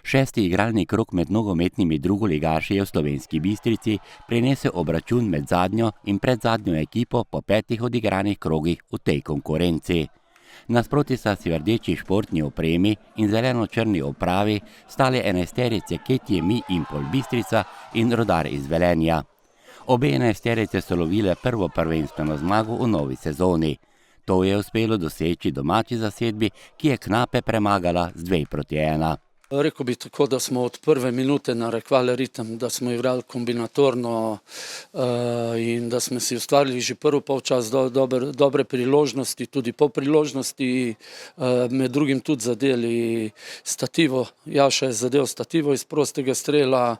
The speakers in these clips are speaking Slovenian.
Šesti igralni krog med nogometnimi drugoligaši je v Slovenski Bistrici prinesel obračun med zadnjo in predzadnjo ekipo po 5 odigranih krogih v tej konkurenci. Nasproti sta si v rdeči športni opremi in zeleno-črni opravi stale enajsterice Ketje Mi Impol Bistrica in Rudar iz Velenja. Obe enajsterice so lovile prvo prvenstveno zmago v novi sezoni. To je uspelo doseči domači zasedbi, ki je Knape premagala z 2:1. Rekel bi tako, da smo od prve minute narekovali ritem, da smo igrali kombinatorno in da smo si ustvarili že prvi polčas dobre priložnosti, tudi po priložnosti, med drugim tudi zadeli stativo. Jaša je zadel stativo iz prostega strela.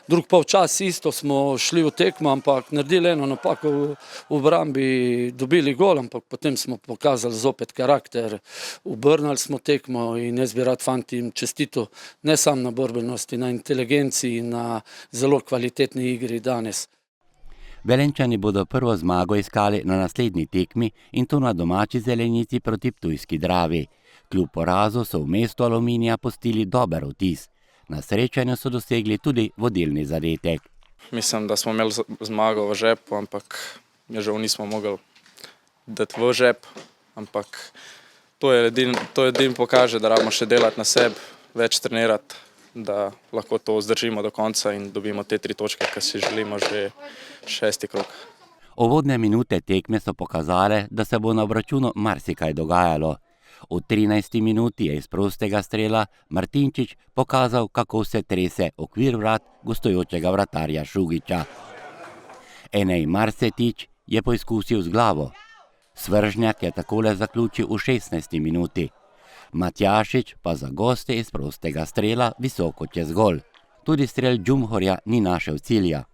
Drug polčas isto smo šli v tekmo, ampak naredili eno napako v obrambi, dobili gol, ampak potem smo pokazali zopet karakter, obrnili smo tekmo in jaz bi rad fantim čestitil ne samo na borbenosti, na inteligenciji in na zelo kvalitetni igri danes. Velenjčani bodo prvo zmago iskali na naslednji tekmi in to na domači zelenici proti Ptujski Dravi. Kljub porazu so v mestu Aluminija pustili dober vtis. Na srečanju so dosegli tudi vodilni zadetek. Mislim, da smo imeli zmago v žepu, ampak je žal nismo mogli dati v žep, ampak to je edino pokaže, da rabimo še delati na sebi, več trenirati, da lahko to vzdržimo do konca in dobimo te 3 točke, ki si želimo že 6. krog. Uvodne minute tekme so pokazale, da se bo na obračunu marsikaj dogajalo. V 13. minuti je iz prostega strela Martinčič pokazal, kako se trese okvir vrat gostujočega vratarja Šugića. Enej Marsetič je poizkusil z glavo. Svržnjak je takole zaključil v 16. minuti. Matjašič pa za goste iz prostega strela visoko čez gol. Tudi strel Džumhorja ni našel cilja.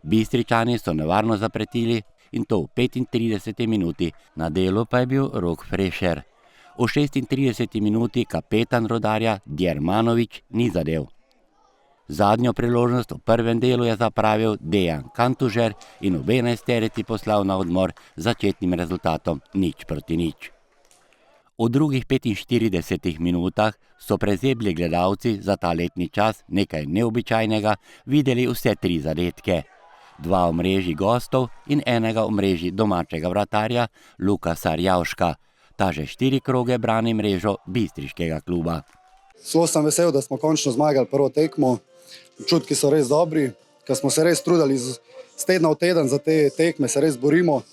Bistričani so nevarno zapretili in to v 35. minuti, na delu pa je bil Rok Frešer. V 36. minuti kapetan Rudarja Djermanović ni zadel. Zadnjo priložnost v prvem delu je zapravil Dejan Kantužer in obe enajsterici poslal na odmor z začetnim rezultatom 0:0. V drugih 45 minutah so prezebli gledalci za ta letni čas nekaj neobičajnega videli vse 3 zadetke. 2 v mreži gostov in enega v mreži domačega vratarja Lukasa Rjavška. Ta že 4 kroge brani mrežo bistriškega kluba. Zelo sem vesel, da smo končno zmagali prvo tekmo. Občutki so res dobri, ker smo se res trudili z tedna v teden za te tekme, se res borimo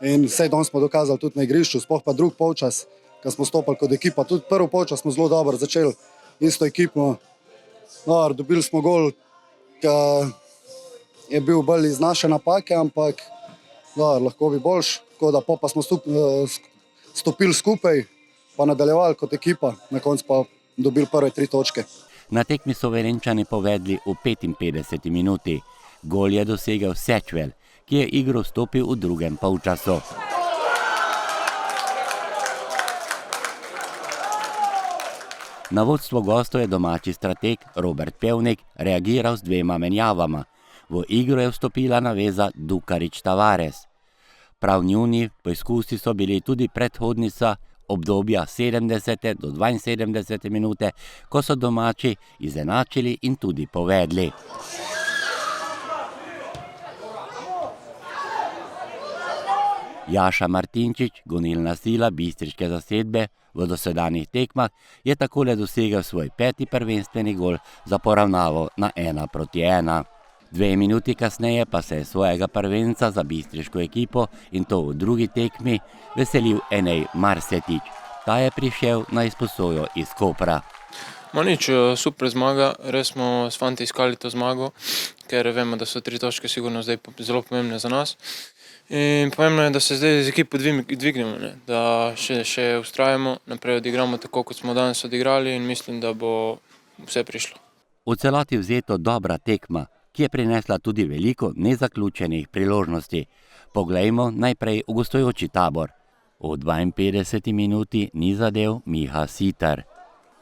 in vse danes smo dokazali tudi na igrišču, sploh pa drug polčas, ker smo stopili kot ekipa. Tudi prvi polčas smo zelo dobro začeli isto ekipo. Dobili smo gol, ki je bil bolj iz naše napake, ampak lahko bi boljš. Tako da pa smo stopili skupaj, pa nadaljevali kot ekipa, na koncu pa dobili prve 3 točke. Na tekmi so Velenjčani povedli v 55. minuti. Gol je dosegel Sečvel, ki je igro vstopil v drugem polčasu. Na vodstvo gostov je domači strateg Robert Pevnik reagiral z 2 menjavama. V igro je vstopila naveza Dukarič Tavares. Prav njuni poizkusi so bili tudi predhodnica obdobja 70. do 72. minute, ko so domači izenačili in tudi povedli. Jaša Martinčič, gonilna sila bistriške zasedbe v dosedanjih tekmah, je takole dosegel svoj 5. prvenstveni gol za poravnavo na 1:1. 2 minuti kasneje pa se je svojega prvenca za bistriško ekipo in to v drugi tekmi veselil Enej Marsetič. Ta je prišel na izposojo iz Kopra. Nič, super zmaga, res smo s fanti iskali to zmago, ker vemo, da so 3 točke sigurno zdaj zelo pomembne za nas. In pomembno je, da se zdaj z ekipo dvignemo, da še ustrajamo, naprej odigramo tako, kot smo danes odigrali in mislim, da bo vse prišlo. V celoti vzeto dobra tekma, ki je prinesla tudi veliko nezaključenih priložnosti. Poglejmo najprej v gostujoči tabor. V 52. minuti ni zadel Miha Sitar.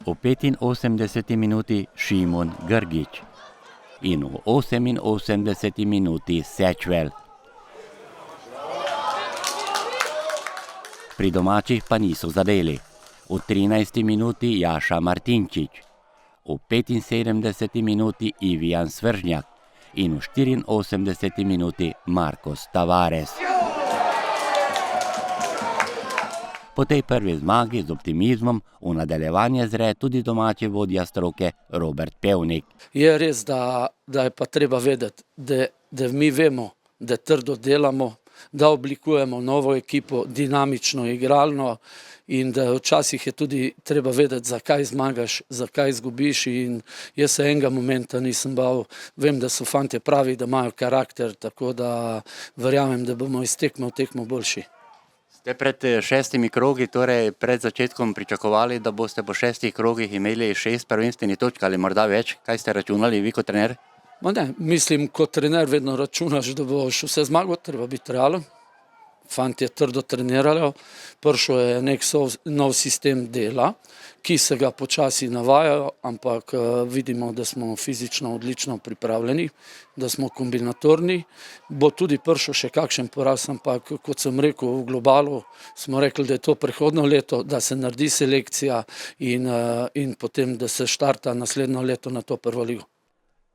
V 85. minuti Šimon Grgić. In v 88. minuti Sečvel. Pri domačih pa niso zadeli. V 13. minuti Jaša Martinčič. V v 75. minuti Ivijan Svržnjak in v 84. minuti Marcos Tavares. Po tej prvi zmagi z optimizmom v nadaljevanje zre tudi domači vodja stroke Robert Pevnik. Je res, da je pa treba vedeti, da mi vemo, da trdo delamo, da oblikujemo novo ekipo, dinamično, igralno in da včasih je tudi treba vedeti, zakaj zmagaš, zakaj izgubiš in jaz se enega momenta nisem bal. Vem, da so fantje pravi, da imajo karakter, tako da verjamem, da bomo iz tekme v tekmo boljši. Ste pred 6 krogi, torej pred začetkom pričakovali, da boste po 6 krogih imeli 6 prvenstvenih točk ali morda več? Kaj ste računali vi kot trener? Ne, mislim, kot trener vedno računaš, da boš vse zmagal, treba biti realen. Fantje trdo trenirajo, prišel je nek nov sistem dela, ki se ga počasi navajajo, ampak vidimo, da smo fizično odlično pripravljeni, da smo kombinatorni. Bo tudi prišel še kakšen poraz, ampak kot sem rekel, v globalu smo rekli, da je to prehodno leto, da se naredi selekcija in potem, da se štarta naslednjo leto na to prvo ligo.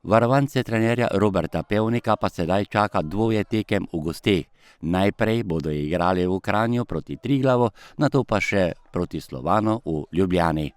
Varovance trenerja Roberta Pevnika pa sedaj čaka dvoje tekem v gosteh. Najprej bodo igrali v Kranju proti Triglavu, nato pa še proti Slovanu v Ljubljani.